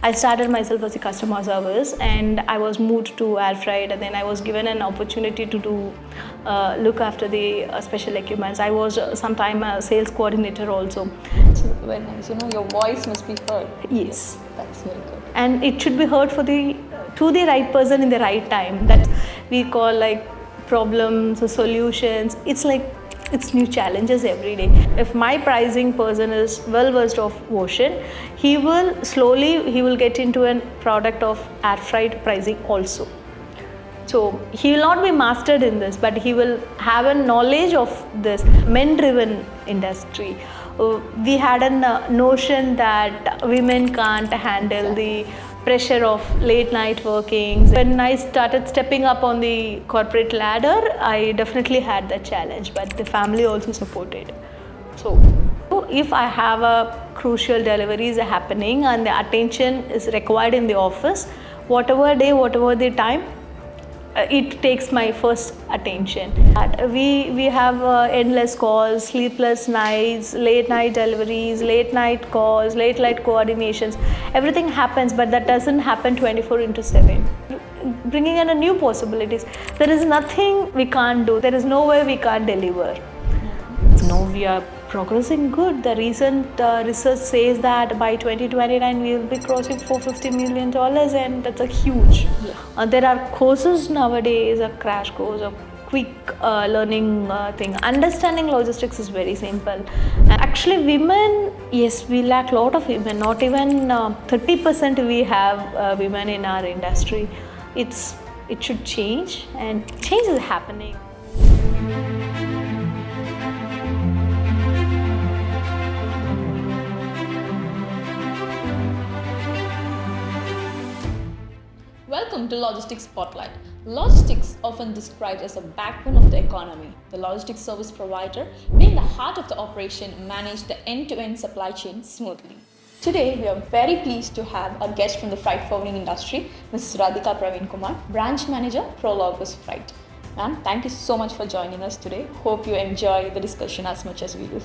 I started myself as a customer service, and I was moved to air freight, and then I was given an opportunity to do look after the special equipments. I was sometime a sales coordinator also. So very nice. Your voice must be heard. Yes. That's very good. And it should be heard to the right person in the right time. That we call like problems or solutions. It's new challenges every day. If my pricing person is well versed of ocean, he will get into a product of air freight pricing also. So he will not be mastered in this, but he will have a knowledge of this men-driven industry. We had a notion that women can't handle the pressure of late night workings. When I started stepping up on the corporate ladder, I definitely had that challenge, but the family also supported. So if I have a crucial deliveries happening and the attention is required in the office, whatever day, whatever the time, it takes my first attention. We have endless calls, sleepless nights, late night deliveries, late night calls, late night coordinations. Everything happens, but that doesn't happen 24/7. Bringing in a new possibilities. There is nothing we can't do. There is no way we can't deliver. No, we are progressing good. The recent research says that by 2029 we will be crossing $450 million, and that's a huge. There are courses nowadays, a crash course, a quick learning thing. Understanding logistics is very simple. Actually, women, yes, we lack a lot of women. Not even 30% we have women in our industry. It should change, and change is happening. Welcome to Logistics Spotlight. Logistics often described as a backbone of the economy. The logistics service provider, being the heart of the operation, manage the end-to-end supply chain smoothly. Today, we are very pleased to have a guest from the freight forwarding industry, Mrs. Radhika Praveen Kumar, Branch Manager, Prologos Freight. Ma'am, thank you so much for joining us today. Hope you enjoy the discussion as much as we do.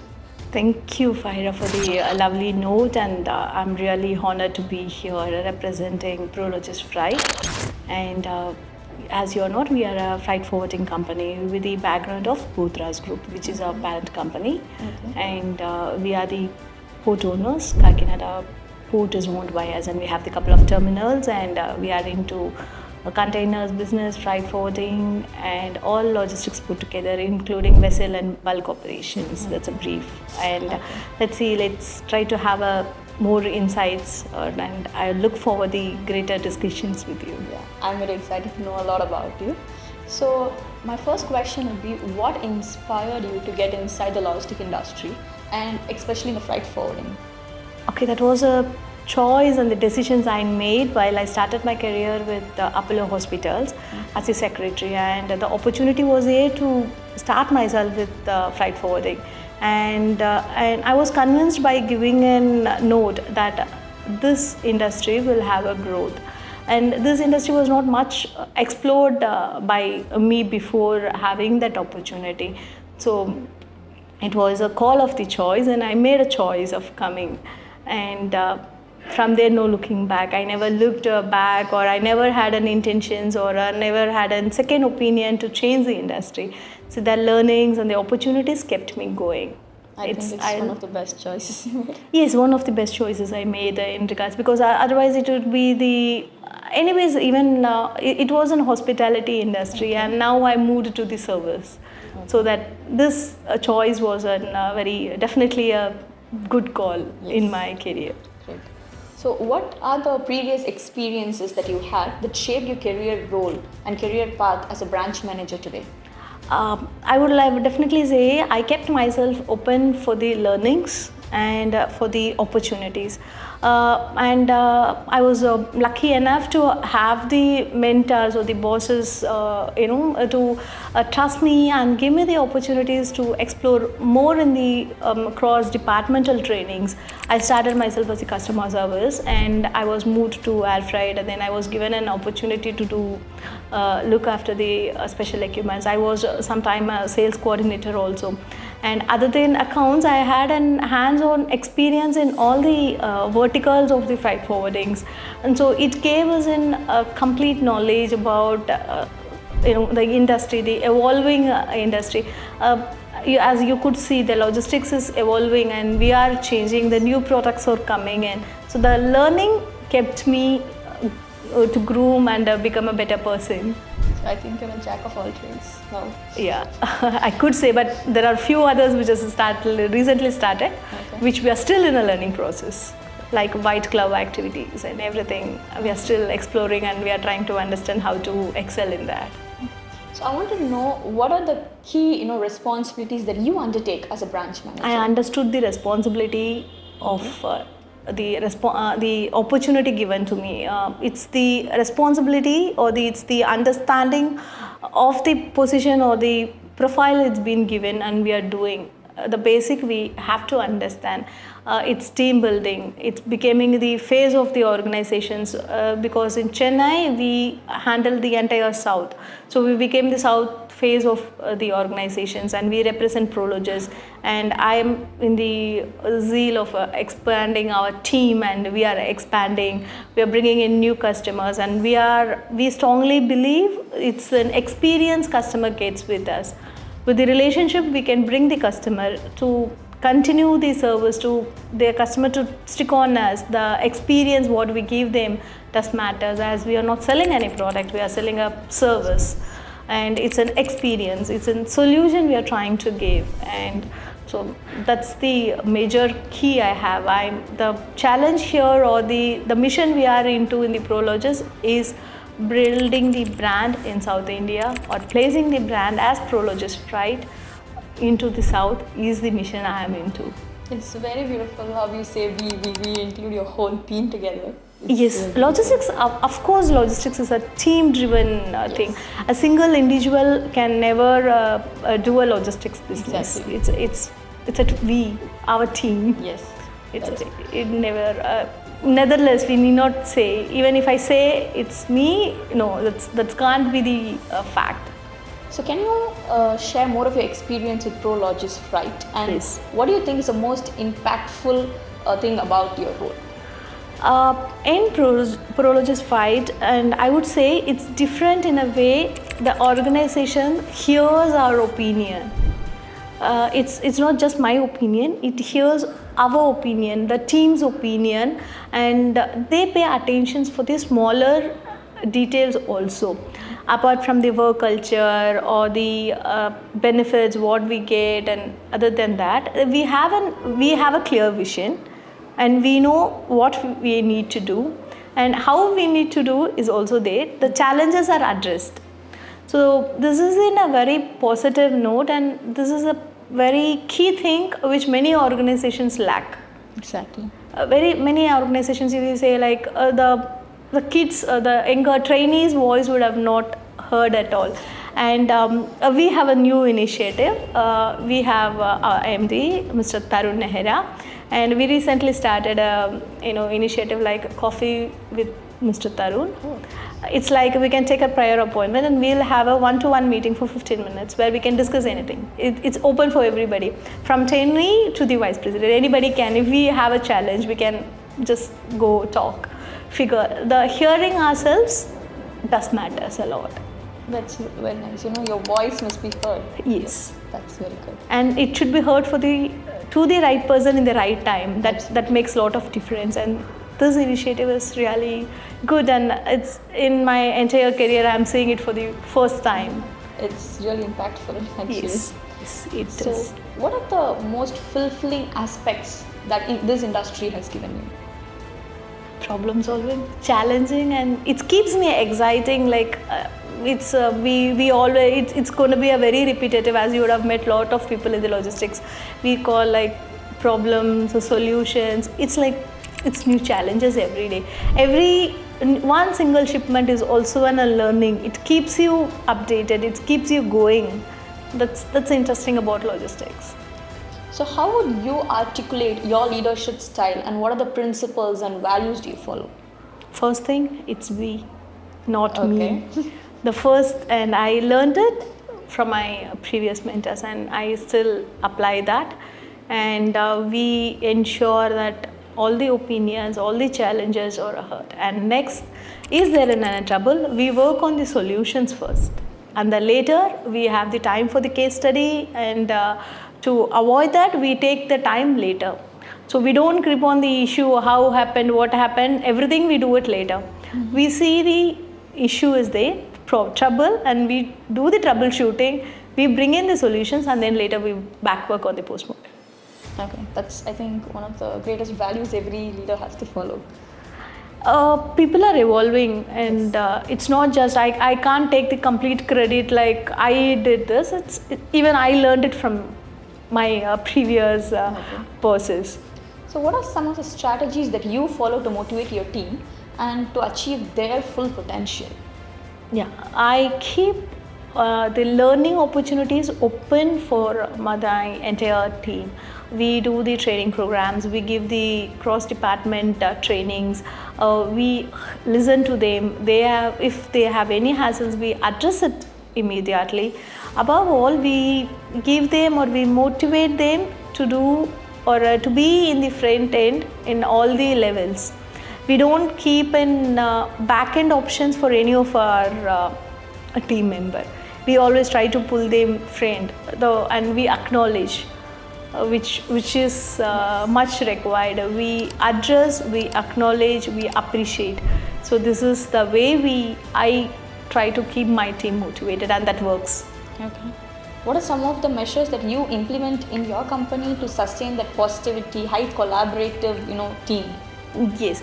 Thank you, Fahira, for the lovely note, and I'm really honored to be here representing Prologos Freight. And as you're not, we are a freight forwarding company with the background of Bhutras Group, which is our parent company. And we are the port owners. Kakinada port is owned by us, and we have the couple of terminals, and we are into containers business, freight forwarding, and all logistics put together, including vessel and bulk operations. That's a brief. And let's try to have more insights, and I look forward the greater discussions with you. Yeah, I'm very excited to know a lot about you. So my first question would be, what inspired you to get inside the logistic industry, and especially in the freight forwarding? Okay, that was a choice and the decisions I made while I started my career with Apollo Hospitals as a secretary, and the opportunity was there to start myself with freight forwarding, and I was convinced by giving a note that this industry will have a growth, and this industry was not much explored by me before having that opportunity. So it was a call of the choice, and I made a choice of coming, and from there, no looking back. I never looked back, or I never had an intentions, or I never had a second opinion to change the industry. So the learnings and the opportunities kept me going. I think it's one of the best choices you made. Yes, one of the best choices I made in regards, because otherwise it would be anyways, even it was in hospitality industry, and now I moved to the service. So that this choice was definitely a good call in my career. Great. So what are the previous experiences that you had that shaped your career role and career path as a branch manager today? I would definitely say I kept myself open for the learnings and for the opportunities. I was lucky enough to have the mentors or the bosses, to trust me and give me the opportunities to explore more in the cross-departmental trainings. I started myself as a customer service, and I was moved to air freight, and then I was given an opportunity to do look after the special equipments. I was sometime a sales coordinator also. And other than accounts, I had an hands-on experience in all the verticals of the freight forwardings, and so it gave us a complete knowledge about the industry, the evolving industry. As you could see, the logistics is evolving and we are changing, the new products are coming in, so the learning kept me to groom and become a better person. So I think you're a jack of all trades now. Yeah, I could say, but there are few others which has recently started, which we are still in a learning process, like white glove activities and everything. We are still exploring and we are trying to understand how to excel in that. So I want to know, what are the key responsibilities that you undertake as a branch manager? I understood the responsibility of the opportunity given to me. It's the responsibility or it's the understanding of the position or the profile it's been given and we are doing. The basic we have to understand. It's team building. It's becoming the face of the organizations because in Chennai we handle the entire south. So we became the south face of the organizations and we represent Prologis. And I am in the zeal of expanding our team, and we are expanding. We are bringing in new customers, and we strongly believe it's an experience customer gets with us. With the relationship, we can bring the customer to continue the service, to their customer to stick on us. The experience, what we give them, does matters, as we are not selling any product, we are selling a service. And it's an experience, it's a solution we are trying to give. And so that's the major key I have. The challenge here, or the mission we are into in the Prologis is building the brand in South India, or placing the brand as Prologis Freight into the South is the mission I am into. It's very beautiful how you say we include your whole team together. Yes, logistics, of course, logistics is a team-driven thing. A single individual can never do a logistics business. Exactly. It's our team. Yes. It never. Nevertheless, we need not say. Even if I say it's me, no, that can't be the fact. So can you share more of your experience with Prologis Freight, and Please. What do you think is the most impactful thing about your role? In Prologis Freight, and I would say it's different in a way. The organization hears our opinion. It's not just my opinion, it hears our opinion, the team's opinion, and they pay attention for the smaller details also. Apart from the work culture or the benefits what we get, and other than that, we have a clear vision, and we know what we need to do, and how we need to do is also there. The challenges are addressed. So this is in a very positive note, and this is a very key thing which many organizations lack. Exactly. Very many organizations, you say, like the kids, the younger trainees' voice would have not heard at all. And we have a new initiative. We have our MD, Mr. Tarun Nehra, and we recently started a initiative like Coffee with Mr. Tarun. It's like we can take a prior appointment and we'll have a one-to-one meeting for 15 minutes where we can discuss anything. It's open for everybody, from trainee to the vice president. Anybody can. If we have a challenge, we can just go talk, figure. The hearing ourselves does matters a lot. That's very nice. Your voice must be heard. Yes. That's very good. And it should be heard to the right person in the right time. That makes a lot of difference. And this initiative is really good, and it's in my entire career I'm seeing it for the first time. It's really impactful, actually. Yes, it so is. What are the most fulfilling aspects that this industry has given you? Problem solving, challenging, and it keeps me exciting. Like it's going to be a very repetitive, as you would have met a lot of people in the logistics. We call like problems or solutions. It's new challenges every day. Every one single shipment is also a learning. It keeps you updated. It keeps you going. That's interesting about logistics. So how would you articulate your leadership style, and what are the principles and values do you follow? First thing, it's we, not me. The first, and I learned it from my previous mentors, and I still apply that. And we ensure that all the opinions, all the challenges are heard. And next, is there any trouble? We work on the solutions first, and then later we have the time for the case study. And to avoid that, we take the time later. So we don't grip on the issue, how happened, what happened, everything we do it later. We see the issue is there, trouble, and we do the troubleshooting, we bring in the solutions, and then later we back work on the post-mortem. Okay, that's, I think, one of the greatest values every leader has to follow. People are evolving, and it's not just, I can't take the complete credit like I did this. Even I learned it from my previous bosses. So what are some of the strategies that you follow to motivate your team and to achieve their full potential? Yeah, I keep the learning opportunities open for my entire team. We do the training programs, we give the cross-department trainings, we listen to them. If they have any hassles, we address it immediately. Above all, we give them or we motivate them to do or to be in the front end in all the levels. We don't keep in back-end options for any of our team member. We always try to pull them front, and we acknowledge, which is much required. We address, we acknowledge, we appreciate. So this is the way I try to keep my team motivated, and that works. Okay. What are some of the measures that you implement in your company to sustain that positivity, high collaborative, team? Yes.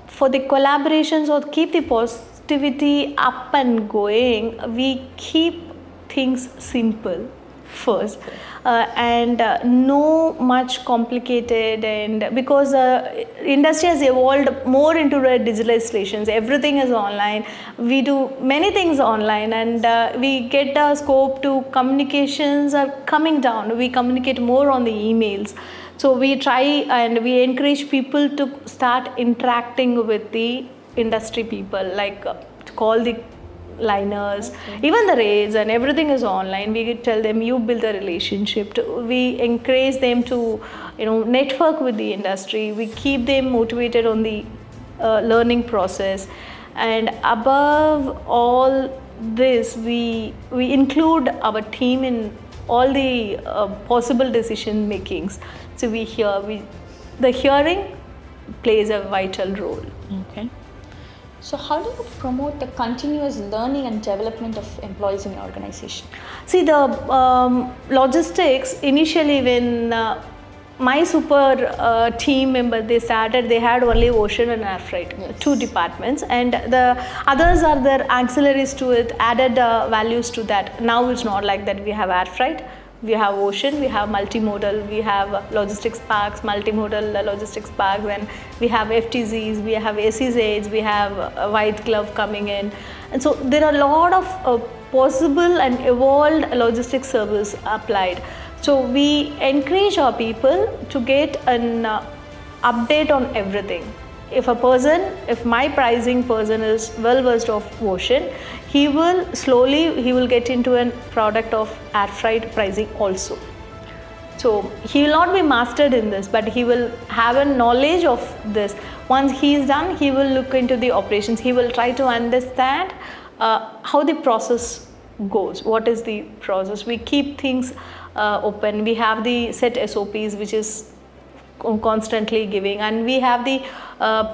For the collaborations or keep the positivity up and going, we keep things simple first, and no much complicated, and because industry has evolved more into the digitalizations, everything is online, we do many things online, and we get a scope to communications are coming down, we communicate more on the emails. So we try and we encourage people to start interacting with the industry people, like to call the liners, even the raids and everything is online. We tell them you build a relationship. We encourage them to network with the industry. We keep them motivated on the learning process, and above all this, we include our team in all the possible decision makings. So the hearing plays a vital role. Okay. So how do you promote the continuous learning and development of employees in your organization? See, the logistics, initially when my super team member, they started, they had only ocean and air freight, two departments, and the others are their ancillaries to it, added values to that. Now it's not like that. We have air freight, we have ocean, we have multimodal, we have logistics parks, multimodal logistics parks, and we have FTZs, we have SEZs, we have a white glove coming in. And so there are a lot of possible and evolved logistics service applied. So we encourage our people to get an update on everything. If my pricing person is well versed of ocean, he will get into a product of air freight pricing also. So he will not be mastered in this, but he will have a knowledge of this. Once he is done, he will look into the operations. He will try to understand how the process goes. What is the process? We keep things open. We have the set SOPs, which is constantly giving, and we have the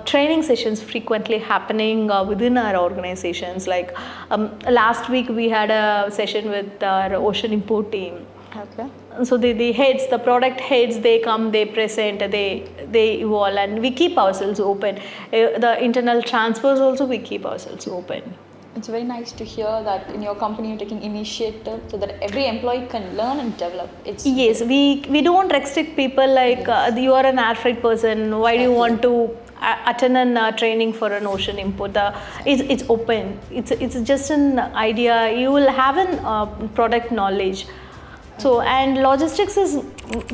training sessions frequently happening within our organizations. Like last week we had a session with our ocean import team. Okay. So the heads, the product heads, they come, they present, they evolve, and we keep ourselves open. The internal transfers also, we keep ourselves open. It's very nice to hear that in your company you're taking initiative so that every employee can learn and develop. Yes, we don't restrict people like you are an air freight person, why do you want to attend a training for an ocean import? It's open. It's just an idea. You will have an product knowledge. So, and logistics is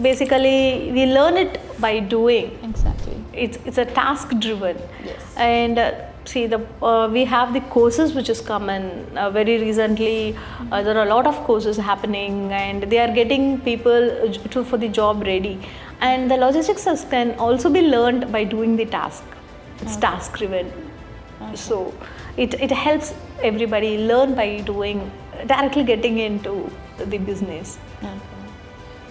basically we learn it by doing. Exactly. It's a task driven. Yes. And see we have the courses which is common very recently. There are a lot of courses happening, and they are getting people for the job ready. And the logistics can also be learned by doing the task. It's task driven. So it helps everybody learn by doing, directly getting into the business.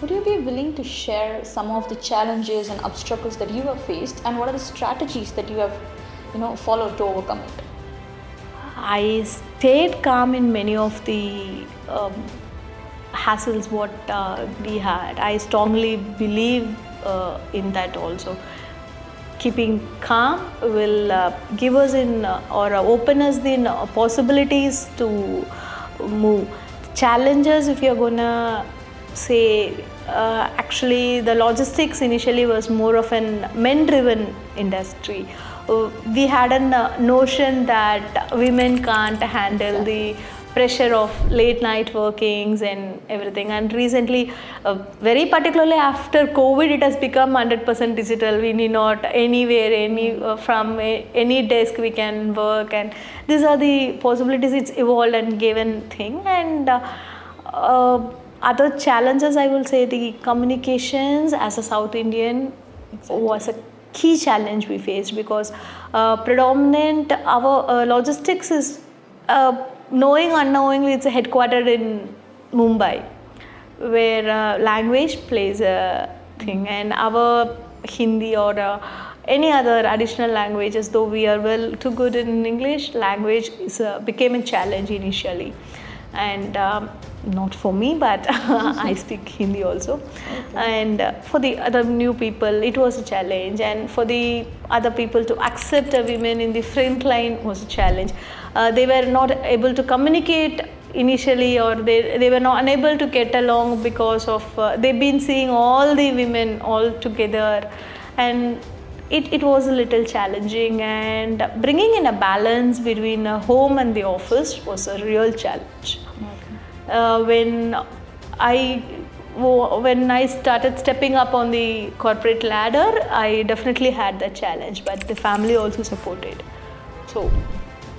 Would you be willing to share some of the challenges and obstacles that you have faced, and what are the strategies that you have, followed to overcome it? I stayed calm in many of the hassles what we had. I strongly believe in that also. Keeping calm will give us or open us the possibilities to move. Challenges, if you're gonna say, actually the logistics initially was more of an men-driven industry. We had a notion that women can't handle the pressure of late night workings and everything, and recently very particularly after COVID it has become 100% digital. We need not anywhere from any desk we can work, and these are the possibilities. It's evolved and given thing. And other challenges, I will say the communications as a South Indian was a key challenge we faced, because predominant our logistics is knowing unknowingly it's headquartered in Mumbai, where language plays a thing, and our Hindi or any other additional languages, though we are well too good in English, language became a challenge initially. And not for me, but I speak Hindi also. And for the other new people, it was a challenge. And for the other people to accept a women in the front line was a challenge. They were not able to communicate initially, or they were not unable to get along because of they've been seeing all the women all together, and it was a little challenging. And bringing in a balance between home and the office was a real challenge. When I started stepping up on the corporate ladder, I definitely had that challenge, but the family also supported. So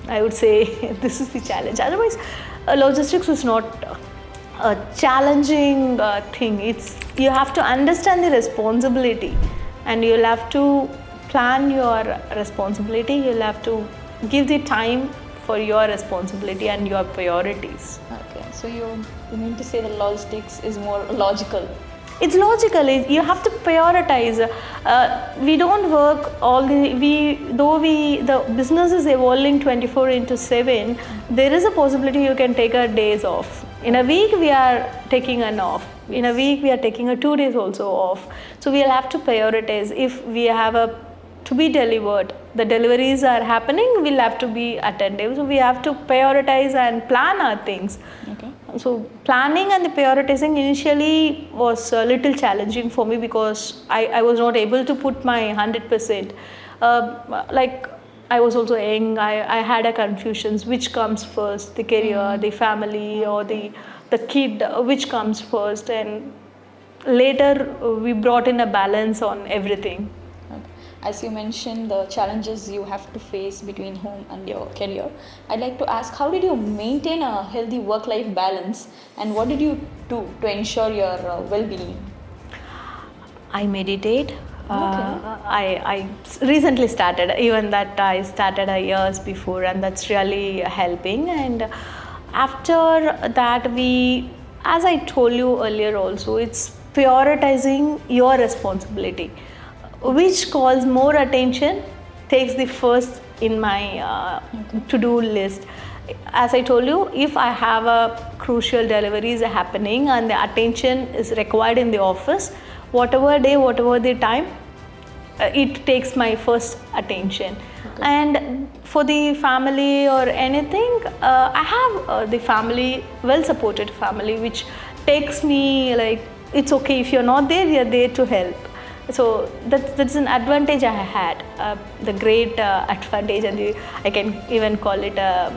I would say this is the challenge. Otherwise, logistics is not a challenging thing. You have to understand the responsibility, and you'll have to plan your responsibility. You'll have to give the time for your responsibility and your priorities. Okay, so you mean to say that logistics is more logical? It's logical. You have to prioritize. We don't work the business is evolving 24/7. There is a possibility you can take a days off. In a week we are taking an off. In a week we are taking 2 days also off. So we'll have to prioritize. If we have to be delivered, the deliveries are happening, we'll have to be attentive. So we have to prioritize and plan our things. Okay. So planning and the prioritizing initially was a little challenging for me, because I was not able to put my 100%. Like I was also young, I had a confusions, which comes first, the career, the family, or the kid, which comes first. And later we brought in a balance on everything. As you mentioned, the challenges you have to face between home and your career, I'd like to ask, how did you maintain a healthy work-life balance, and what did you do to ensure your well-being? I meditate. Okay. I recently started, even that I started years before, and that's really helping. And after that, as I told you earlier also, it's prioritizing your responsibility. Which calls more attention takes the first in my to-do list. As I told you, if I have a crucial deliveries happening and the attention is required in the office, whatever day, whatever the time, it takes my first attention. Okay. And for the family or anything, I have the family, well-supported family, which takes me like, it's okay if you're not there, we are there to help. So that's an advantage I had, the great advantage, and I can even call it a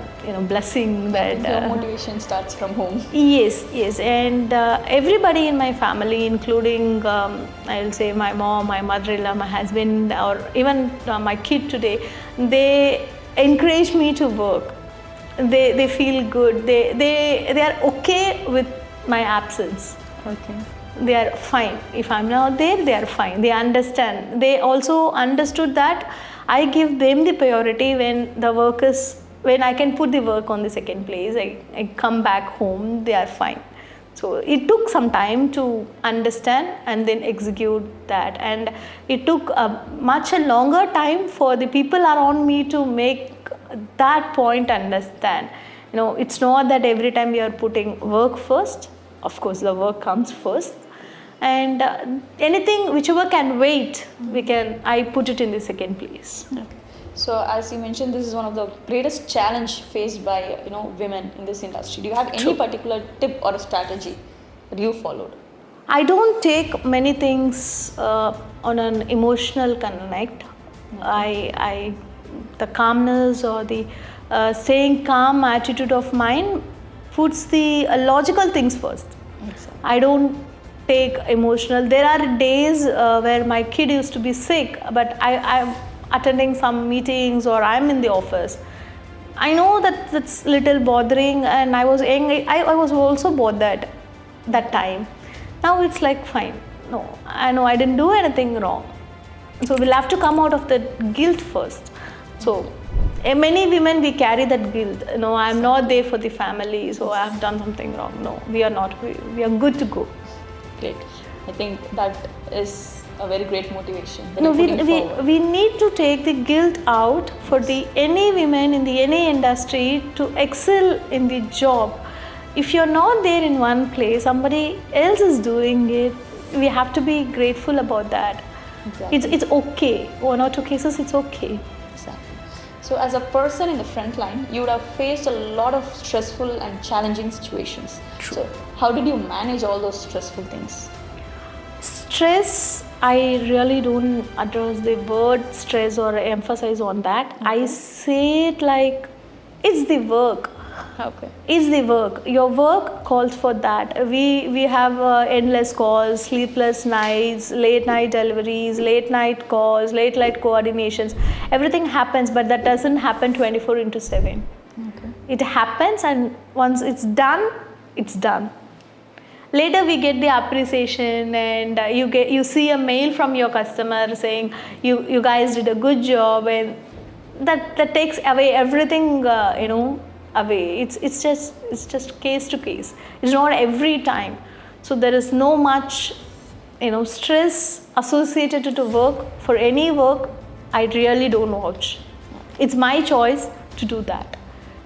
blessing. That your motivation starts from home. Yes, and everybody in my family, including I will say my mom, my mother-in-law, my husband, or even my kid today, they encourage me to work. They feel good. They are okay with my absence. Okay. They are fine. If I'm not there, they are fine. They understand. They also understood that I give them the priority when I can put the work on the second place. I come back home, they are fine. So it took some time to understand and then execute that, and it took a much longer time for the people around me to make that point understand. It's not that every time we are putting work first. Of course, the work comes first, and anything whichever can wait, I put it in the second place. Okay. So as you mentioned, this is one of the greatest challenge faced by women in this industry. Do you have any particular tip or a strategy that you followed? I don't take many things on an emotional connect. The calmness or the staying calm attitude of mine puts the logical things first. Exactly. I don't take emotional. There are days where my kid used to be sick, but I'm attending some meetings or I'm in the office. I know that that's little bothering, and I was angry. I was also bothered that time. Now it's like fine. No, I know I didn't do anything wrong. So we'll have to come out of that guilt first. So many women, we carry that guilt. I'm not there for the family, so I have done something wrong. No, we are not. We are good to go. Great. I think that is a very great motivation. No, we need to take the guilt out for any women in any industry to excel in the job. If you're not there in one place, somebody else is doing it. We have to be grateful about that. Exactly. It's okay. 1 or 2 cases, it's okay. Exactly. So as a person in the front line, you would have faced a lot of stressful and challenging situations. True. So how did you manage all those stressful things? Stress, I really don't address the word stress or emphasize on that. Okay. I say it like it's the work. Okay. It's the work. Your work calls for that. We have endless calls, sleepless nights, late night deliveries, late night calls, late night coordinations. Everything happens, but that doesn't happen 24/7. Okay. It happens, and once it's done, it's done. Later we get the appreciation, and you see a mail from your customer saying you guys did a good job, and that takes away everything away. It's just case to case. It's not every time. So there is no much stress associated to work. For any work, I really don't watch. It's my choice to do that.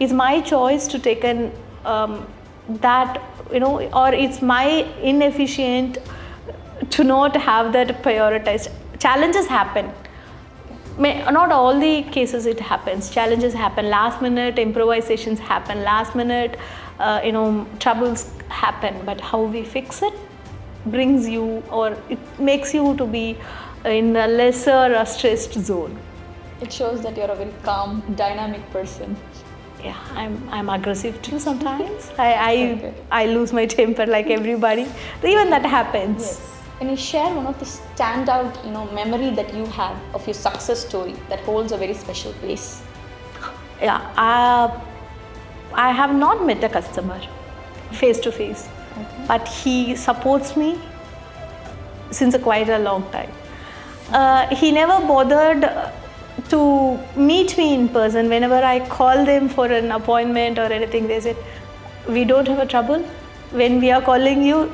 It's my choice to take that, or it's my inefficient to not have that prioritized. Challenges happen. Not all the cases it happens. Challenges happen. Last minute improvisations happen. Last minute, troubles happen. But how we fix it brings you, or it makes you to be in a lesser stressed zone. It shows that you're a very calm, dynamic person. Yeah, I'm aggressive too sometimes. Okay. I lose my temper like everybody. Even that happens. Yes. Can you share one of the standout, memory that you have of your success story that holds a very special place? Yeah, I have not met a customer face to face, but he supports me since quite a long time. He never bothered to meet me in person. Whenever I call them for an appointment or anything, they said, "We don't have a trouble. When we are calling you,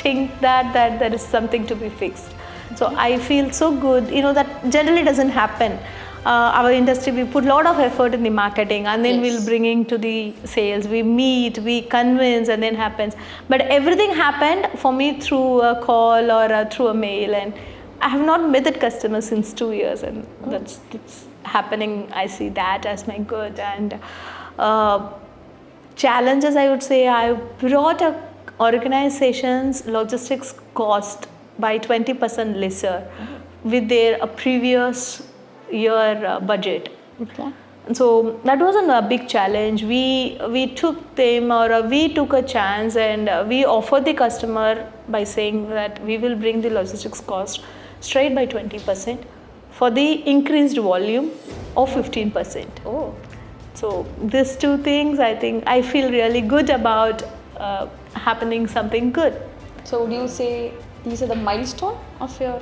think that there is something to be fixed." So I feel so good. That generally doesn't happen. Our industry, we put a lot of effort in the marketing, and then we'll bring to the sales. We meet, we convince, and then happens. But everything happened for me through a call or through a mail, and I have not met that customer since 2 years, and that's happening. I see that as my good. And challenges, I would say, I brought a organization's logistics cost by 20% lesser with their previous year budget. Okay. So that wasn't a big challenge. We took them, or we took a chance, and we offered the customer by saying that we will bring the logistics cost straight by 20% for the increased volume of 15%. Oh, So these two things, I think I feel really good about happening something good. so would you say these are the milestone of your?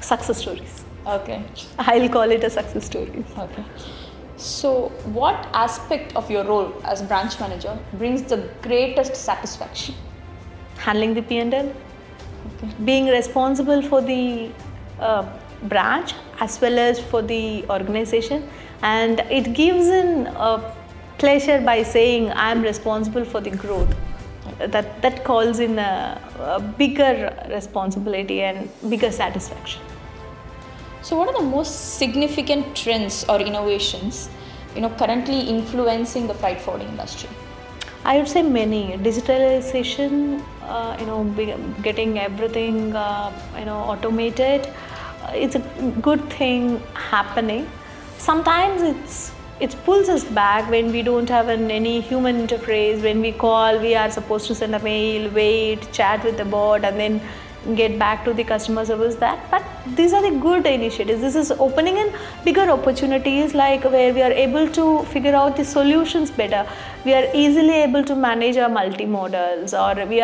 Success stories. Okay. I'll call it a success story. Okay. So, what aspect of your role as branch manager brings the greatest satisfaction? Handling the P&L, Okay. being responsible for the branch as well as for the organization, and it gives in pleasure by saying I am responsible for the growth. That calls in a bigger responsibility and bigger satisfaction. So, what are the most significant trends or innovations, currently influencing the freight forwarding industry? I would say many. Digitalization, getting everything, automated. It's a good thing happening. Sometimes it pulls us back when we don't have any human interface. When we call, we are supposed to send a mail, wait, chat with the bot, and then get back to the customer service. But these are the good initiatives. This is opening in bigger opportunities, like where we are able to figure out the solutions better. We are easily able to manage our multimodals, or we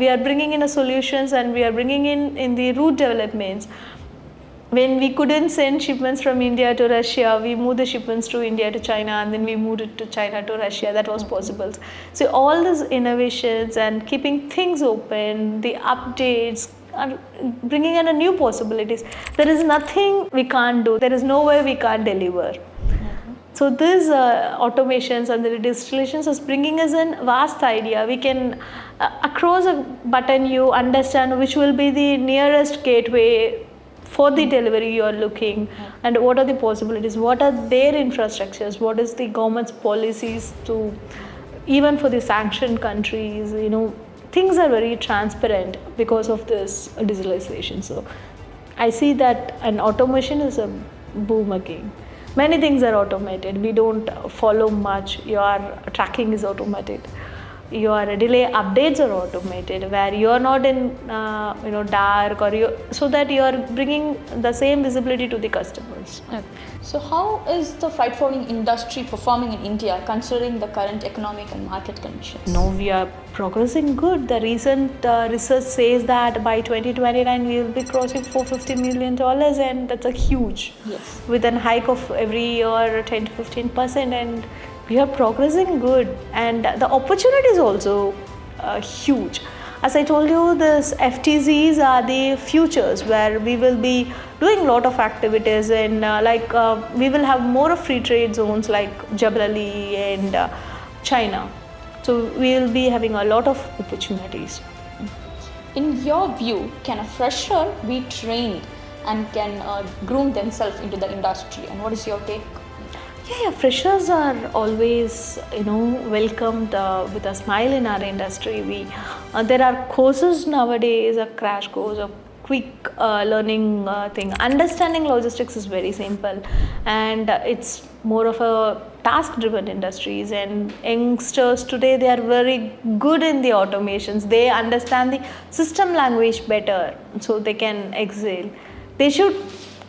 are bringing in a solutions, and we are bringing in the route developments. When we couldn't send shipments from India to Russia, we moved the shipments to India to China, and then we moved it to China to Russia. That was possible. So all these innovations and keeping things open, the updates are bringing in a new possibilities. There is nothing we can't do. There is no way we can't deliver. So these automations and the digitalizations is bringing us in vast idea. We can across a button you understand which will be the nearest gateway for the delivery you are looking, and what are the possibilities, what are their infrastructures, what is the government's policies to, even for the sanctioned countries, things are very transparent because of this digitalization. So I see that an automation is a boom again. Many things are automated. We don't follow much. Your tracking is automated. Your delay updates are automated, where you are not in dark, or so that you are bringing the same visibility to the customers. Okay. So, how is the freight forwarding industry performing in India considering the current economic and market conditions? No, we are progressing good. The recent research says that by 2029 we will be crossing $450 million, and that's a huge. Yes. With an hike of every year 10 to 15%, and we are progressing good, and the opportunity is also huge. As I told you, this FTZs are the futures where we will be doing a lot of activities, and we will have more of free trade zones like Jebel Ali and China. So we will be having a lot of opportunities. In your view, can a fresher be trained and can groom themselves into the industry? And what is your take? Yeah, freshers are always, welcomed with a smile in our industry. There are courses nowadays, a crash course, a quick learning thing. Understanding logistics is very simple, and it's more of a task-driven industries. And youngsters today, they are very good in the automations. They understand the system language better, so they can excel. They should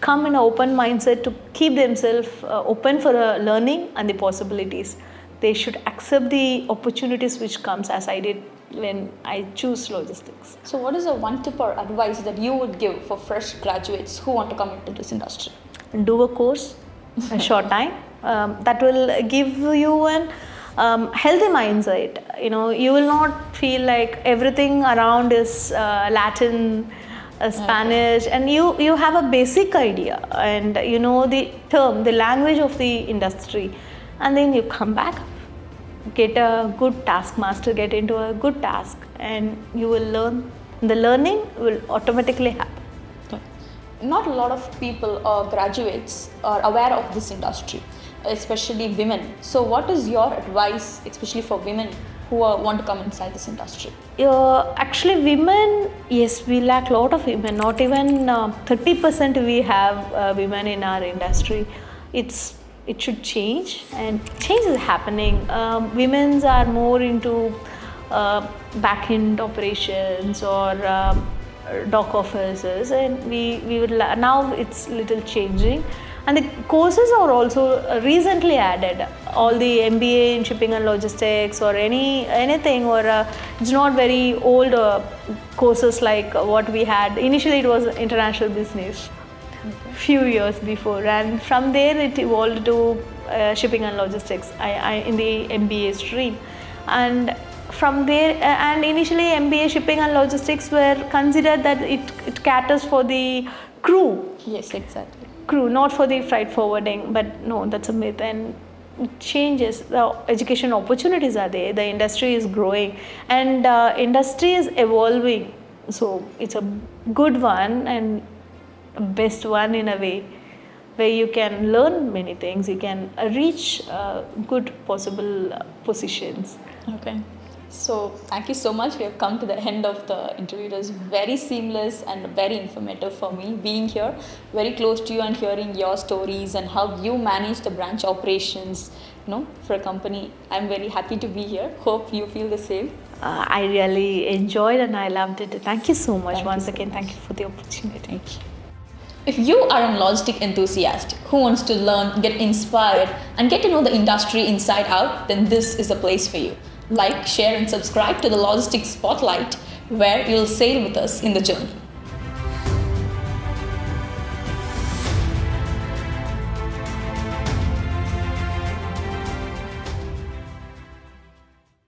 come in an open mindset to keep themselves open for learning and the possibilities. They should accept the opportunities which comes, as I did when I choose logistics. So, what is the one tip or advice that you would give for fresh graduates who want to come into this industry? Do a course, a short time. That will give you an healthy mindset. You will not feel like everything around is Latin, Spanish, and you have a basic idea, and you know the term, the language of the industry, and then you come back, get a good taskmaster, get into a good task, and you will learn. The learning will automatically happen. Not a lot of people or graduates are aware of this industry, especially women. So, what is your advice, especially for women who want to come inside this industry? Actually, women, yes, we lack a lot of women. Not even 30% we have women in our industry. It should change, and change is happening. Women are more into back-end operations or dock officers, and we would now it's little changing, and the courses are also recently added. All the MBA in shipping and logistics or anything, or it's not very old courses like what we had initially. It was international business few years before, and from there it evolved to shipping and logistics in the MBA stream. And from there, and initially MBA shipping and logistics were considered that it caters for the crew. Yes, exactly. Crew, not for the freight forwarding, but no, that's a myth. And it changes. The education opportunities are there, the industry is growing, and industry is evolving, so it's a good one and best one in a way, where you can learn many things, you can reach good possible positions. Okay. So thank you so much. We have come to the end of the interview. It was very seamless and very informative for me being here, very close to you and hearing your stories and how you manage the branch operations, for a company. I'm very happy to be here. Hope you feel the same. I really enjoyed and I loved it. Thank you so much. Thank you Once so again, much. thank you for the opportunity. Thank you. If you are a logistic enthusiast who wants to learn, get inspired, and get to know the industry inside out, then this is a place for you. Like, share, and subscribe to the Logistics Spotlight, where you'll sail with us in the journey.